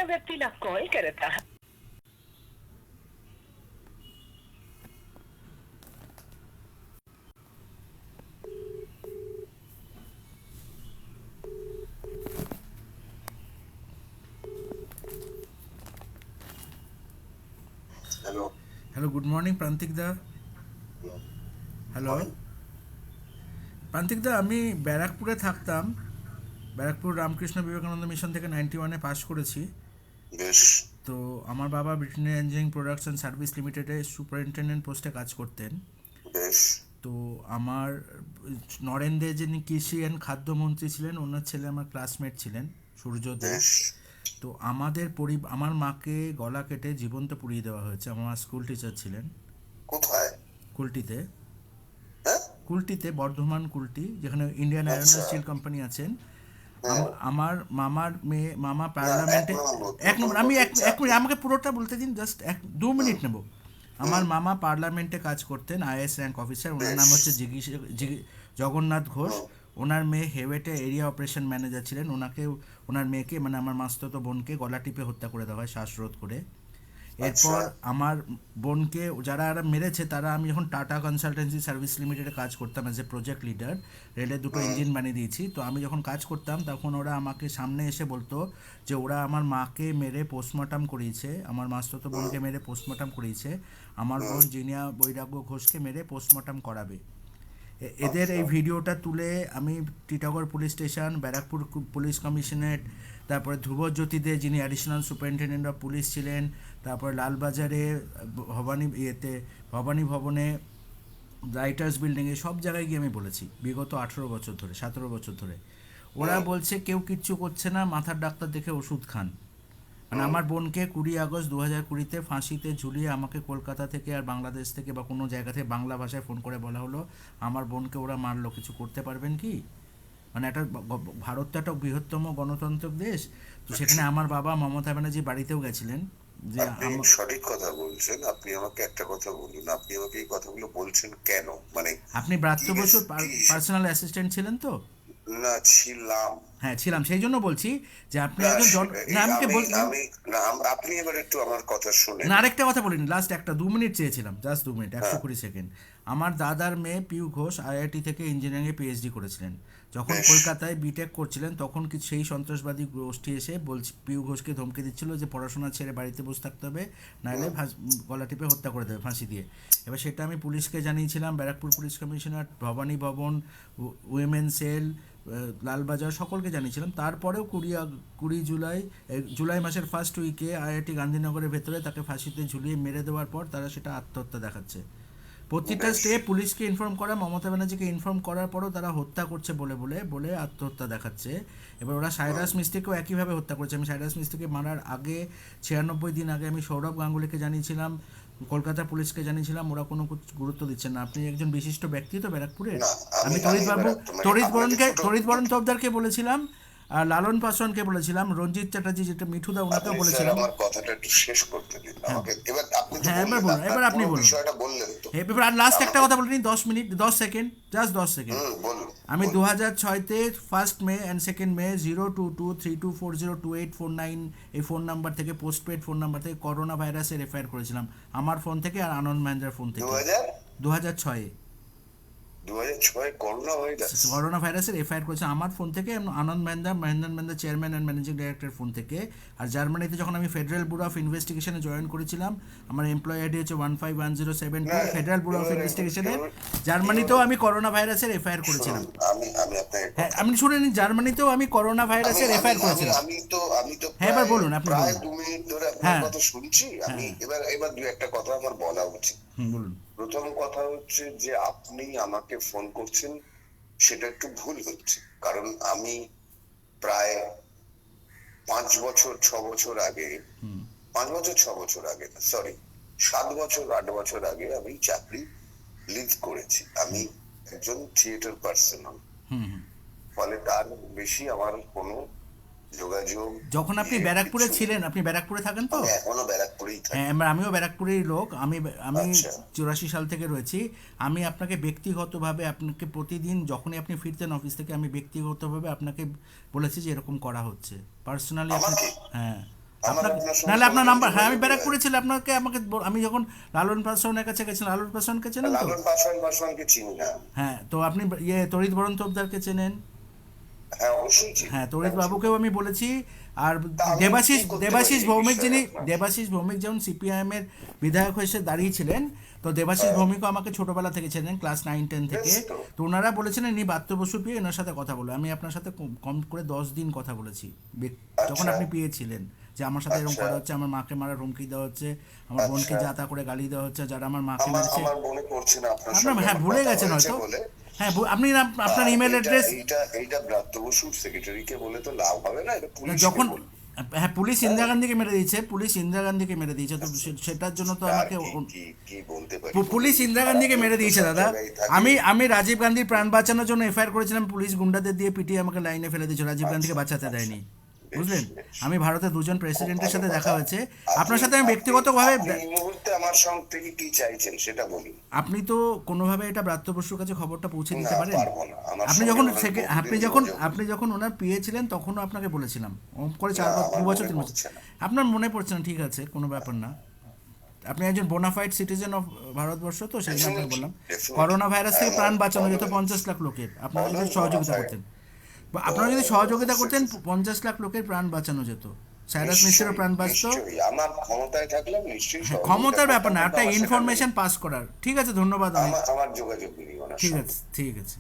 ज्या व्यक्तीला कॉल करत आहात. হ্যালো। হ্যালো, গুড মর্নিং প্রান্তিক দা। হ্যালো প্রান্তিক দা, আমি ব্যারাকপুরে থাকতাম। ব্যারাকপুর রামকৃষ্ণ বিবেকানন্দ মিশন থেকে 91-এ পাস করেছি। বেশ। তো আমার বাবা Britannia engineering products and service লিমিটেডে সুপারিনটেন্ডেন্ট পোস্টে কাজ করতেন। বেশ। তো আমার নরেন্দ্রে যিনি কৃষি অ্যান্ড খাদ্যমন্ত্রী ছিলেন, ওনার ছেলে আমার ক্লাসমেট ছিলেন, সূর্যদেব। বেশ। তো আমার মাকে গলা কেটে জীবন্ত পুড়িয়ে দেওয়া হয়েছে। আমার মা স্কুল টিচার ছিলেন। কোথায়? কুলটিতে। হ্যাঁ? কুলটিতে, বর্ধমান কুলটি, যেখানে ইন্ডিয়ান আয়রন আচ্ছা। স্টিল কোম্পানি আছেন। হ্যাঁ। আমার মামার মেয়ে, মামা না, পার্লামেন্টে। এক নম্বর আমি কথা এক হচ্ছে এক মিনিট, আমাকে পুরোটা বলতে দিন, জাস্ট 2 মিনিট নেব। আমার মামা পার্লামেন্টে কাজ করতেন, আইএএস র্যাঙ্ক অফিসার। ওনার নাম হচ্ছে জগন্নাথ ঘোষ। ওনার মেয়ে হেওয়েটে এরিয়া অপারেশন ম্যানেজার ছিলেন। ওনার মেয়েকে, মানে আমার মাস্তুতো বোনকে গলা টিপে হত্যা করে দেওয়া হয় শ্বাসরোধ করে। এরপর আমার বোনকে যারা মেরেছে তারা, আমি যখন টাটা কনসালটেন্সি সার্ভিস লিমিটেডে কাজ করতাম অ্যাজ এ প্রজেক্ট লিডার, রেলের 2টো ইঞ্জিন বানিয়ে দিয়েছি। তো আমি যখন কাজ করতাম তখন ওরা আমাকে সামনে এসে বলতো যে ওরা আমার মাকে মেরে পোস্টমর্টম করিয়েছে, আমার মাস্তুতো বোনকে মেরে পোস্টমর্টম করিয়েছে, আমার বোন জিনিয়া বৈরাগ্য ঘোষকে মেরে পোস্টমর্টম করাবে। এদের এই ভিডিওটা তুলে আমি Titagarh police station, Barrackpore police commissionerate, তারপরে ধ্রুবজ্যোতিতে যিনি অ্যাডিশনাল সুপারিনটেন্ডেন্ট অফ পুলিশ ছিলেন, তারপরে লালবাজারে ভবানী ভবনে, রাইটার্স বিল্ডিংয়ে, সব জায়গায় গিয়ে আমি বলেছি বিগত 17 বছর ধরে। ওরা বলছে কেউ কিচ্ছু করছে না, মাথার ডাক্তার দেখে ওষুধ খান। মানে আমার বোনকে 20 আগস্ট 2020-তে ফাঁসিতে ঝুলিয়ে আমাকে কলকাতা থেকে আর বাংলাদেশ থেকে বা কোনো জায়গা থেকে বাংলা ভাষায় ফোন করে বলা হলো আমার বোনকে ওরা মারলো, কিছু করতে পারবেন কি? মানে একটা ভারত তো একটা বৃহত্তম গণতান্ত্রিক দেশ। তো সেখানে আমার বাবা মমতা ব্যানার্জি বাড়িতেও গেছিলেন। যে আপনি সঠিক কথা বলছেন। আপনি আমাকে একটা কথা বলুন, আপনি আমাকে এই কথাগুলো বলছেন কেন? মানে আপনি ব্রাত্য বসুর পার্সোনাল অ্যাসিস্ট্যান্ট ছিলেন তো? না, ছিলাম। হ্যাঁ ছিলাম, সেই জন্য বলছি যে আপনি না, একজন না আমাকে আমি বলতে আমি না, আপনি এবার একটু আমার কথা শুনেন। না, আরেকটা কথা বলিনি, লাস্ট 2 মিনিট চেয়েছিলাম, জাস্ট 2 মিনিট, হ্যাঁ। 120 সেকেন্ড। আমার দাদার মেয়ে পিউ ঘোষ আইআইটি থেকে ইঞ্জিনিয়ারিংয়ে পিএইচডি করেছিলেন। যখন বেশ। কলকাতায় বিটেক করছিলেন তখন কিছু সেই সন্ত্রাসবাদী গোষ্ঠী এসে পিউ ঘোষকে ধমকে দিচ্ছিল যে পড়াশোনা ছেড়ে বাড়িতে বসে থাকতে হবে, নাহলে গলা টিপে হত্যা করে দেবে ফাঁসি দিয়ে। এবার সেটা আমি পুলিশকে জানিয়েছিলাম, ব্যারাকপুর পুলিশ কমিশনার, ভবানী ভবন, উইমেন সেল, লালবাজার, সকলকে জানিয়েছিলাম। তারপরেও 20 জুলাই মাসের ফার্স্ট উইকে আইআইটি গান্ধীনগরের ভেতরে তাকে ফাঁসিতে ঝুলিয়ে মেরে দেওয়ার পর তারা সেটা আত্মহত্যা দেখাচ্ছে। প্রতিটা স্টেপ পুলিশকে ইনফর্ম করা, মমতা ব্যানার্জিকে ইনফর্ম করার পরও তারা হত্যা করছে বলে বলে বলে আত্মহত্যা দেখাচ্ছে। এবার ওরা সাইরাস মিস্ত্রিকেও একইভাবে হত্যা করেছে। আমি সাইরাস মিস্ত্রিকে মারার আগে 96 দিন আগে আমি সৌরভ গাঙ্গুলিকে জানিয়েছিলাম, কলকাতা পুলিশকে জানিয়েছিলাম, ওরা কোনো গুরুত্ব দিচ্ছেন না। আপনি একজন বিশিষ্ট ব্যক্তি তো ব্যারাকপুরের। না, আমি তড়িৎ বরণ তোপদারকে বলেছিলাম, আর লালন পাসওয়ানকে বলেছিলাম, রঞ্জিত চ্যাটার্জি, যেটা মিঠুদা, ওনাকেও বলেছিলাম। আমার কথাটা একটু শেষ করতে দিন আমাকে। এবার আপনি তো হ্যাঁ, এবার বললেন, বলুন, এবার আপনি বলুন বিষয়টা বললেন তো। এবার আর লাস্ট একটা কথা বলিনি, 10 মিনিট 10 সেকেন্ড, জাস্ট 10 সেকেন্ড। বলুন। আমি 2006-তে 1 মে অ্যান্ড 2 মে 02232402849 এই ফোন নাম্বার থেকে, পোস্টপেড ফোন নাম্বার থেকে করোনা ভাইরাসের এফআইআর করেছিলাম, আমার ফোন থেকে আর আনন্দ মহেন্দ্রার ফোন থেকে। 2006-এ 2006 করোনা ভাইরাস। করোনা ভাইরাসের এফআইআর করেছে আমার ফোন থেকে, Anand Mahendra chairman and managing ডাইরেক্টরের ফোন থেকে। আর জার্মানিতে যখন আমি ফেডারেল ব্যুরো অফ ইনভেস্টিগেশনে জয়েন করেছিলাম, আমার এমপ্লয়ি আইডি হচ্ছে 151072, ফেডারেল ব্যুরো অফ ইনভেস্টিগেশনের। জার্মানিতেও আমি করোনা ভাইরাসের এফআইআর করেছিলাম। আমি আমি আপনাকে হ্যাঁ, আপনি শুনে নিন, জার্মানিতেও আমি করোনা ভাইরাসের এফআইআর করেছিলাম। আমি তো হ্যাঁ, এবার বলুন, আপনি প্রায় বলুন। 2 মিনিট ধরে আপনার হ্যাঁ। কথা শুনছি। আমি এবার দু একটা কথা আমার বলা উচিত। বলুন। প্রথম কথা হচ্ছে যে আপনি আমাকে ফোন করছেন, সেটা একটু ভুল হচ্ছে। কারণ আমি প্রায় 5 বছর 6 বছর আগে, 5 বছর 6 বছর আগে না, সরি, 7 বছর 8 বছর আগে আমি চাকরি লিভ করেছি। আমি একজন থিয়েটার পার্সোনাল, ফলে তার বেশি আমার কোনো যোগাযোগ। যখন আপনি ব্যারাকপুরে ছিলেন, আপনি ব্যারাকপুরে থাকেন তো? এখনো ব্যারাকপুরেই থাকি। হ্যাঁ, আমিও ব্যারাকপুরেরই লোক। আমি আচ্ছা। 84 সাল থেকে রয়েছি। আমি আপনাকে ব্যক্তিগতভাবে, আপনাকে প্রতিদিন যখনই আপনি ফিরতেন অফিস থেকে, আমি ব্যক্তিগতভাবে আপনাকে বলেছি যে এরকম করা হচ্ছে পার্সোনালি। আমাকে? হ্যাঁ, আমার আপনাকে আপনার সঙ্গে নাহলে আপনার নাম্বার, হ্যাঁ আমি যোগাযোগ ব্যারাকপুরে আছে। ছিলাম, আমি যখন লালন পাসওয়ানের কাছে গেছিলাম, লালন পাসওয়ানকে চেনেন তো? লালন পাসওয়ানকে চিনি না। হ্যাঁ, তো আপনি তড়িৎ বরণ তোপদারকে চেনেন? হ্যাঁ অবশ্যই চিনি। হ্যাঁ, তড়িৎ বাবুকেও আমি বলেছি। আর তা আমি দেবাশিস কি করতে দেবাশিস পারি এই ভৌমিক, বিষয়ে যিনি আপনার? দেবাশিস ভৌমিক যেমন সিপিআইএম এর বিধায়ক হয়ে দাঁড়িয়েছিলেন, তো দেবাশিস ভৌমিকও আমাকে ছোটবেলা থেকে চেনেন, ক্লাস 9-10 থেকে। বেশ তো। তো ওনারা বলেছিলেন ইনি বাত্য বসু পিয়ে, এনার সাথে কথা বলে। আমি আপনার সাথে কম করে 10 দিন কথা বলেছি যখন আচ্ছা। আপনি পিয়ে ছিলেন, যে আমার সাথে এরকম আচ্ছা। করা হচ্ছে, আমার মাকে মারার হুমকি দেওয়া হচ্ছে, আমার বোনকে আচ্ছা। যা তা করে গালি দেওয়া হচ্ছে, যারা আমার মাকে আমার মেরেছে। আমার মনে পড়ছে না আপনার আপনার, সঙ্গে হ্যাঁ আমার ভুলে কথা গেছেন হয়েছে হয়তো। বলে। হ্যাঁ, আপনি আপনার ইমেল এটা অ্যাড্রেস। এইটা এইটা ব্রাত্য বসুর সেক্রেটারিকে বলে তো লাভ হবে না, এটা পুলিশকে যখন, বলুন। হ্যাঁ পুলিশ ইন্দিরা গান্ধীকে মেরে দিয়েছে, পুলিশ ইন্দিরা গান্ধীকে মেরে দিয়েছে, তো সেটার জন্য তো আর আমাকে কি বলতে পারি? পুলিশ ইন্দিরা গান্ধীকে মেরে দিয়েছে সব দাদা। জায়গায় থাকে। আমি রাজীব গান্ধীর প্রাণ বাঁচানোর জন্য এফআইআর করেছিলাম, পুলিশ গুন্ডাদের দিয়ে পিটিয়ে আমাকে লাইনে ফেলে দিয়েছে, রাজীব গান্ধীকে বাঁচাতে দেয়নি, বুঝলেন? আমি ভারতের দুজন প্রেসিডেন্টের সাথে দেখা হয়েছে, আপনার সাথে আমি ব্যক্তিগতভাবে। আপনি এই মুহূর্তে আমার সঙ্গে থেকে কি চাইছেন সেটা বলুন। আপনি তো কোনোভাবে এটা ব্রাত্য বসুর কাছে খবরটা পৌঁছে দিতে না, পারেন। পারবো না। আমার আপনি সঙ্গে যখন ওনার বহুদিন যোগাযোগ। আপনি যখন ওনার পিএ ছিলেন, তখনও আপনাকে বলেছিলাম, করে 4 না, আমার 2 বছর মনে 3 বছর। পড়ছে না। আপনার মনে পড়ছে না, ঠিক আছে, কোনো ব্যাপার না। আপনি একজন বোনাফাইড সিটিজেন অফ ভারতবর্ষ, তো সেই জন্য আপনাকে বললাম। Definitely. করোনা ভাইরাস থেকে হ্যাঁ, প্রাণ বাঁচানো যেত always. 50 লাখ লোকের, আপনারা যদি Always সহযোগিতা bona fide. করতেন, বা আপনারা যদি সহযোগিতা করতেন, 50 লাখ লোকের প্রাণ বাঁচানো যেত, সাইরাস মিস্ত্রিরও প্রাণ বাঁচত। নিশ্চয়ই আমার ক্ষমতায় থাকলে আমি নিশ্চয়ই সহযোগিতা ক্ষমতার ব্যাপার করতাম, না, কিন্তু একটা আমার সেটা নেই। ইনফরমেশন পাস করার। ঠিক আছে, ধন্যবাদ অনেক। আমার যোগাযোগ নেই ওনার ঠিক সঙ্গে। আছে, ঠিক আছে।